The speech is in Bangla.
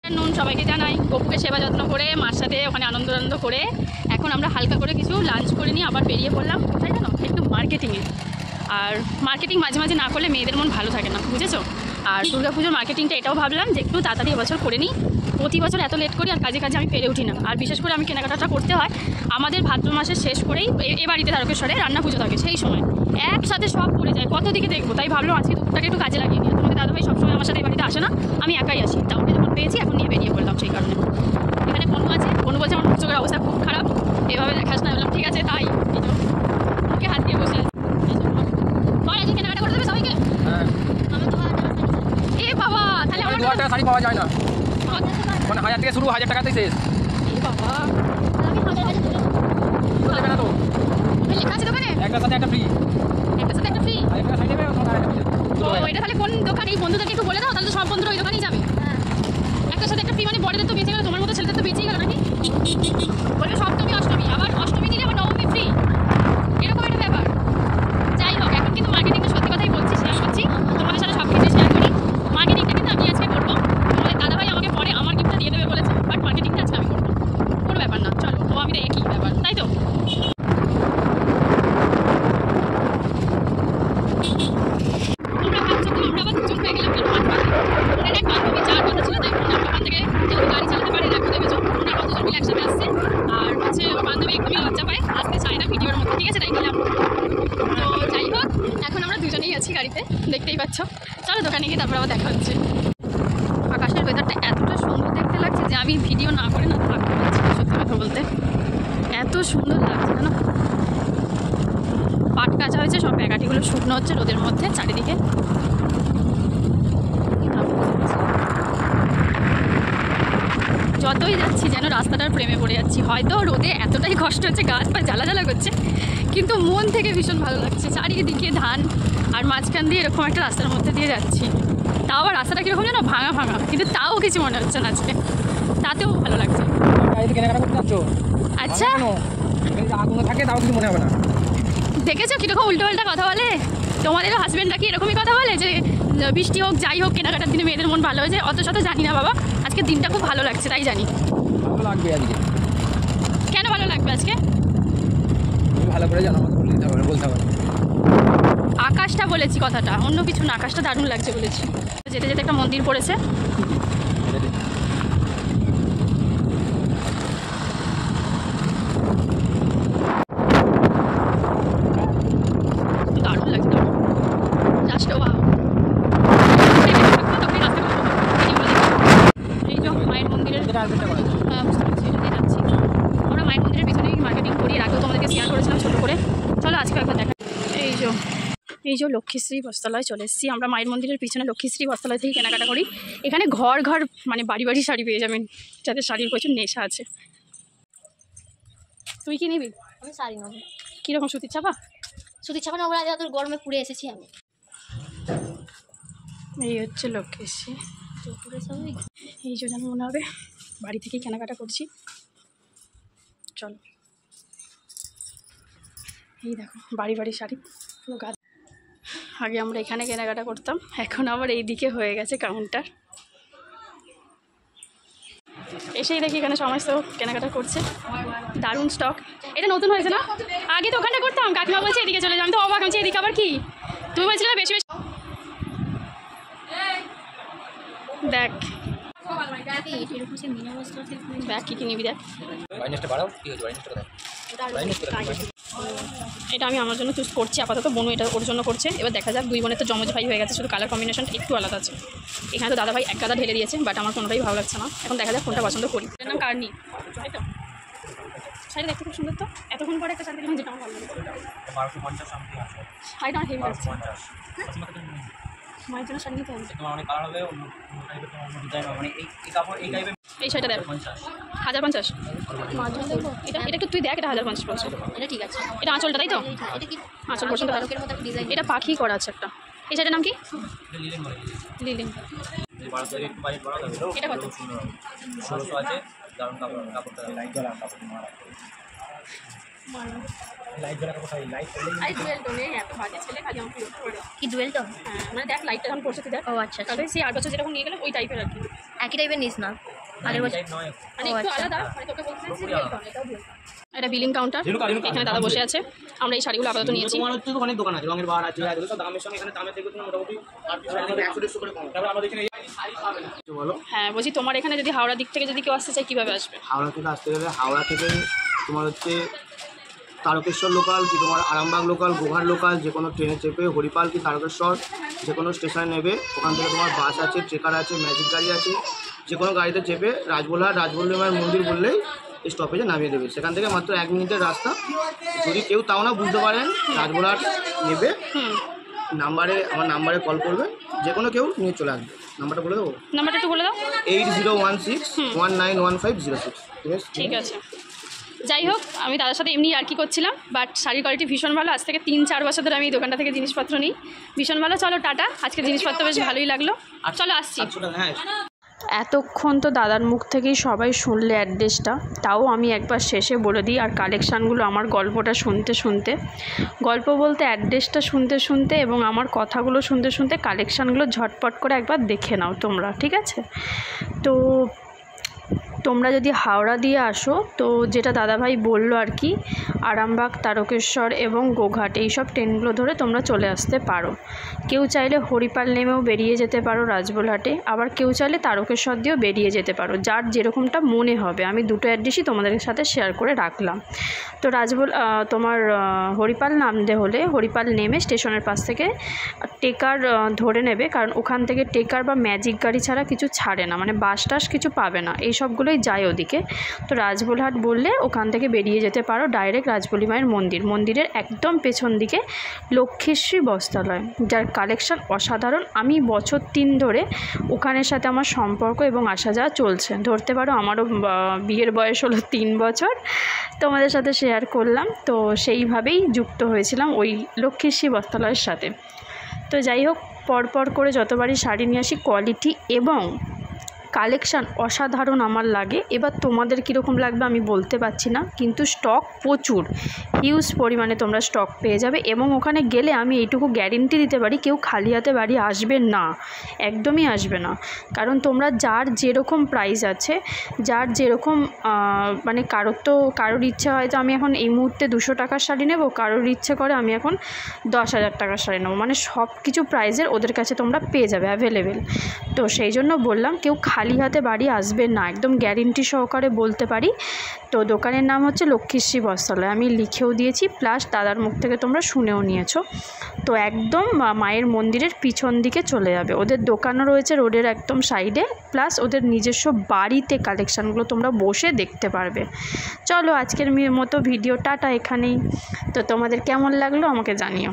নুন সবাইকে জানাই, গপুকে সেবা যত্ন করে মার সাথে ওখানে আনন্দ করে এখন আমরা হালকা করে কিছু লাঞ্চ করে নিয়ে আবার বেরিয়ে পড়লাম। কোথায় জানো? একটু মার্কেটিংয়ে। আর মার্কেটিং মাঝে মাঝে না করলে মেয়েদের মন ভালো থাকে না, বুঝেছো? আর দুর্গাপুজোর মার্কেটিংটা এটাও ভাবলাম যে একটু তাড়াতাড়ি এবছর করে নিই। প্রতি বছর এত লেট করি আর কাজে আমি পেরে উঠি না। আর বিশেষ করে আমি কেনাকাটাটা করতে হয় আমাদের ভাদ্র মাসের শেষ করেই। এ বাড়িতে তারকেশ্বরে রান্না পুজো থাকে, সেই সময় একসাথে সব পড়ে যায়, কত দিকে দেখবো। তাই ভাবলাম আজকে দুপুরটাকে একটু কাজে লাগিয়ে নিই। তোমাদের দাদাভাই সবসময় আমার সাথে এই বাড়িতে আসে না, আমি একাই আসি। টাউনে যখন পেয়েছি এখন নিয়ে বেরিয়ে পড়লাম। সেই কারণে এখানে বনু আছে, বনু বলছে আমার চোখের অবস্থা খুব খারাপ, এভাবে দেখাস না। বললাম ঠিক আছে, তাই ওকে হাত দিয়ে বসে আজকে কেনাকাটা করে দেবে সবাইকে। এ বাবা, তাহলে আমার 2000 টাকা শাড়ি পাওয়া যায় না, মানে 1000 থেকে শুরু, 1000 টাকাতেই শেষ। এ বাবা, দেবে না তো, লেখা আছে দোকানে একটার সাথে একটা ফ্রি। একটার সাথে একটা ফ্রি। 1000 টাকা শাড়ি নেবে, তোমার 1000 টাকা। ও এটা তাহলে কোন দোকান? এই বন্ধুদেরকে একটু বলে দাও, তাহলে তো সব বন্ধুরা ওই দোকানেই যাবে। একটার সাথে একটা ফ্রি মানে বড়দের তো বেঁচে গেল, তোমার মতো ছেলেদের তো বেঁচেই গেল নাকি? বলবে সপ্তমী অষ্টমী, আবার অষ্টমী নিলে আবার নবমী ফ্রি, এরকম একটা ব্যাপার। যাই হোক, এখন কিন্তু মার্কেটিংটা সত্যি কথাই বলছি, শেয়ার করছি তোমাদের সাথে, সব কিছু শেয়ার করি। মার্কেটিংটা কিন্তু আমি আজকে করবো। তোমাদের দাদাভাই আমাকে পরে আমার গিফটটা দিয়ে দেবে বলেছে, বাট মার্কেটিংটা আজকে আমি করবো। কোনো ব্যাপার না, চলো ও আমি একই ব্যাপার, তাই তো? গাড়িতে দেখতেই পাচ্ছ। চলো দোকানে গিয়ে তারপর আবার দেখা হচ্ছে। আকাশের ওয়েদারটা এতটা সুন্দর দেখতে লাগছে যে আমি ভিডিও না করে না থাকতে পারছি না, সত্যি কথা বলতে। এত সুন্দর লাগছে না, পাট কাঁচা হয়েছে, সব প্যাকাটিগুলো শুকনো হচ্ছে রোদের মধ্যে চারিদিকে। যতই যাচ্ছি যেন রাস্তাটার প্রেমে পড়ে যাচ্ছি। হয়তো রোদে এতটাই কষ্ট হচ্ছে, গাছ পা জ্বালা জ্বালা করছে, কিন্তু মন থেকে ভীষণ ভালো লাগছে। চারিদিকে ধান আর মাঝখান দিয়ে এরকম একটা রাস্তার মধ্যে দিয়ে যাচ্ছি। তাও আবার রাস্তাটা কীরকম যেন ভাঙা ভাঙা, কিন্তু তাও কিছু মনে হচ্ছে না আজকে, তাতেও ভালো লাগছে। আচ্ছা, থাকে তাও কিছু মনে হবে না। দেখেছো কীরকম উল্টো পাল্টা কথা বলে? তোমাদেরও হাজব্যান্ডরা কি এরকমই কথা বলে যে বৃষ্টি হোক যাই হোক কেনাকাটার দিনে মেয়েদের মন ভালো হয়ে যায়? অত শত জানি না বাবা, আজকে দিনটা খুব ভালো লাগছে তাই জানি। ভালো লাগবে আজকে। কেন ভালো লাগবে আজকে? ভালো করে জানো, আমাকে বলতে হবে, বলতে হবে। আকাশটা বলেছি কথাটা, অন্য কিছু না, আকাশটা দারুণ লাগছে বলেছি। যেতে যেতে একটা মন্দির পড়েছে, দারুণ লাগছে। Just wow. এই যে মায়ের মন্দিরের, বুঝতে পারছি এটা দিয়ে যাচ্ছি। আমরা মায়ের মন্দিরের পিছনে মার্কেটিং করি, এর আগেও তোমাদেরকে শেয়ার করেছিলাম ছোটো করে। চলো আজকে একবার দেখা। এই যে লক্ষ্মীশ্রী বস্ত্রালয় চলে এসেছি আমরা। মায়ের মন্দিরের পিছনে লক্ষ্মীশ্রী বস্ত্রালয় থেকে কেনাকাটা করি। এখানে ঘর ঘর মানে বাড়ি বাড়ি শাড়ি পেয়ে যাবেন, যাদের শাড়ির প্রচুর নেশা আছে। তুই কি নিবি? আমি শাড়ি নেবো। কীরকম সুতির ছাপা? সুতির ছাপা নেবো, আজ তোর গরমে পুড়ে এসেছি আমি। এই হচ্ছে লক্ষ্মীশ্রী, এই জন্য মনে হবে বাড়ি থেকেই কেনাকাটা করছি। চলো, এই দেখো বাড়ি বাড়ি শাড়ি পুরো গাছ। আগে আমরা এখানে কেনাকাটা করতাম, এখন আবার এই দিকে হয়ে গেছে কাউন্টার। এসেই দেখি এখানে সমস্ত কেনাকাটা করছে, দারুণ স্টক। এটা নতুন হয়েছে না? আগে তো ওখানে করতাম, কাকিমা বলছে এদিকে চলে যাই, আমি তো অবাক হচ্ছে এদিকে আবার কি? তুমি বলছিলে না বেশি বেশি। দেখ দেখ কী কিনবি, দেখ। এটা আমি আমার জন্য চুজ করছি আপাতত, বনু এটা ওর জন্য করছে। এবার দেখা যাক, দুই বোনের তো জমজ ভাই হয়ে গেছে, শুধু কালার কম্বিনেশনটা একটু আলাদা আছে। এখানে তো দাদা ভাই এক গাদা ঢেলে দিয়েছে, বাট আমার কোনোটাই ভালো লাগছে না। এখন দেখা যাক কোনটা পছন্দ করি। এর নাম কার্নি, তাই তো? শাড়ি দেখতে খুব সুন্দর তো। এতক্ষণ পরে একটা শাড়ি দেখলাম যেটা আমার ভালো লাগে। শাড়িটা আমার হেভি লাগছে। মায়ের জন্য শাড়ি নিতে হবে। এই শাড়িটা দেখ 1050। মার জন্য দেখবো এটা, এটা একটু তুই দেখ, এটা 1050 পড়ছে। এটা ঠিক আছে। এটা আঁচলটা তাই তো? এটা কি আঁচল পছন্দ? ডিজাইন। এটা পাখি করা আছে একটা। এই শাড়িটার নাম কি? লিলিং। এটা কত? 1600 আছে, দারুণ কাপড়, কাপড়টা লাইট গলা কাপড়। লাইট জ্বলা কোথায় লাইট আই ডুয়েল টোনে এত বাজে ছেলে খালি আমাকে বিরক্ত করে। কি ডুয়েল টোন? হ্যাঁ মানে দেখ লাইটটা যখন পড়ছে তুই দেখ। ও আচ্ছা আচ্ছা, তাহলে সেই 8 বছর যেরকম নিয়ে গেলাম ওই টাইপের আর কি, একই টাইপের নিস না আগের বছর। নয় মানে ও একটু আচ্ছা। আলাদা। মানে তোকে বলতে চাইছি ডুয়েল টোন, এটাও ডুয়েল টোন। এটা বিলিং কাউন্টার, এখানে দাদা বসে আছে। আমরা এই শাড়িগুলো আপাতত নিয়েছি। তোমার হচ্ছে অনেক দোকান আছে, রঙের বার আছে, এগুলো সব দামের সঙ্গে এখানে দামের দেখবে তুমি মোটামুটি 100-150 করে কম। তারপর আমাদের এখানে বলো। হ্যাঁ বলছি তোমার এখানে যদি হাওড়া দিক থেকে যদি কেউ আসতে চায় কীভাবে আসবে? হাওড়া থেকে আসতে গেলে হাওড়া থেকে তোমার হচ্ছে তারকেশ্বর লোকাল কি তোমার আরামবাগ লোকাল, গোঘাট লোকাল, যে কোনো ট্রেনে চেপে হরিপাল কি তারকেশ্বর যে কোনো স্টেশনে নেবে। ওখান থেকে তোমার বাস আছে, ট্রেকার আছে, ম্যাজিক গাড়ি আছে, যে কোনো গাড়িতে চেপে রাজবল্লভের মন্দির বললেই স্টপেজে নামিয়ে দেবে। সেখান থেকে মাত্র 1 মিনিটের রাস্তা। যদি কেউ তাও না বুঝতে পারেন রাজবল্লভ নেবে, আমার নাম্বারে কল করবে, যে কোনো কেউ নিয়ে চলে আসবে। নাম্বারটা বলে দেবো? নাম্বারটা একটু বলে দাও। 8016195006। ঠিক আছে, যাই হোক আমি দাদার সাথে এমনি আর কি করছিলাম, বাট শাড়ির কোয়ালিটি ভীষণ ভালো। আজ থেকে 3-4 বছর ধরে আমি এই দোকানটা থেকে জিনিসপত্র নিই, ভীষণ ভালো। চলো টাটা, আজকে জিনিসপত্র বেশ ভালোই লাগলো, চলো আসছি। হ্যাঁ, এতক্ষণ তো দাদার মুখ থেকেই সবাই শুনলে অ্যাড্রেসটা, তাও আমি একবার শেষে বলে দিই। আর কালেকশানগুলো আমার গল্পটা শুনতে শুনতে, গল্প বলতে অ্যাড্রেসটা শুনতে শুনতে এবং আমার কথাগুলো শুনতে শুনতে কালেকশানগুলো ঝটপট করে একবার দেখে নাও তোমরা, ঠিক আছে? তো তোমরা যদি হাওড়া দিয়ে আসো তো যেটা দাদাভাই বললো আর কি, আরামবাগ, তারকেশ্বর এবং গোঘাট এইসব ট্রেনগুলো ধরে তোমরা চলে আসতে পারো। কেউ চাইলে হরিপাল নেমেও বেরিয়ে যেতে পারো রাজবলহাটে, আবার কেউ চাইলে তারকেশ্বর দিয়েও বেরিয়ে যেতে পারো, যার যেরকমটা মনে হবে। আমি দুটো অ্যাড্রেসই তোমাদের সাথে শেয়ার করে রাখলাম। তো তোমার হরিপাল নামতে হলে হরিপাল নেমে স্টেশনের পাশ থেকে টেকার ধরে নেবে, কারণ ওখান থেকে টেকার বা ম্যাজিক গাড়ি ছাড়া কিছু ছাড়ে না, মানে বাস টাস কিছু পাবে না, এই সবগুলোই যায় ওদিকে। তো রাজবলহাট বললে ওখান থেকে বেরিয়ে যেতে পারো ডাইরেক্ট রাজবলি মায়ের মন্দিরের একদম পেছন দিকে লক্ষ্মীশ্রী বস্ত্রালয়, যার কালেকশান অসাধারণ। আমি বছর 3 ধরে ওখানের সাথে আমার সম্পর্ক এবং আসা যাওয়া চলছে, ধরতে পারো আমারও বিয়ের বয়স হলো 3 বছর। তোমাদের সাথে শেয়ার করলাম, তো সেইভাবেই যুক্ত হয়েছিলাম ওই লক্ষ্মীশ্রী বস্ত্রালয়ের সাথে। তো যাই হোক, পরপর করে যতবারই শাড়ি নিয়ে আসি কোয়ালিটি এবং কালেকশান অসাধারণ আমার লাগে। এবার তোমাদের কীরকম লাগবে আমি বলতে পারছি না, কিন্তু স্টক প্রচুর, হিউজ পরিমাণে তোমরা স্টক পেয়ে যাবে। এবং ওখানে গেলে আমি এইটুকু গ্যারেন্টি দিতে পারি, কেউ খালি হাতে বাড়ি আসবে না, একদমই আসবে না। কারণ তোমরা যার যেরকম প্রাইস আছে, যার যেরকম মানে কারোর ইচ্ছে হয়তো আমি এখন এই মুহূর্তে 200 টাকার শাড়ি নেব, কারোর ইচ্ছে করে আমি এখন 10,000 টাকার শাড়ি নেবো, মানে সব কিছু প্রাইজের ওদের কাছে তোমরা পেয়ে যাবে অ্যাভেলেবেল। তো সেই জন্য বললাম কেউ খালি হাতে বাড়ি আসবে না, একদম গ্যারেন্টি সহকারে বলতে পারি। তো দোকানের নাম হচ্ছে লক্ষ্মীশ্রী বস্ত্রালয়, আমি লিখেও দিয়েছি, প্লাস দাদার মুখ থেকে তোমরা শুনেও নিয়েছো। তো একদম মায়ের মন্দিরের পিছন দিকে চলে যাবে, ওদের দোকানও রয়েছে রোডের একদম সাইডে, প্লাস ওদের নিজস্ব বাড়িতে কালেকশানগুলো তোমরা বসে দেখতে পারবে। চলো আজকের মতো ভিডিও টাটা এখানেই। তো তোমাদের কেমন লাগলো আমাকে জানিও।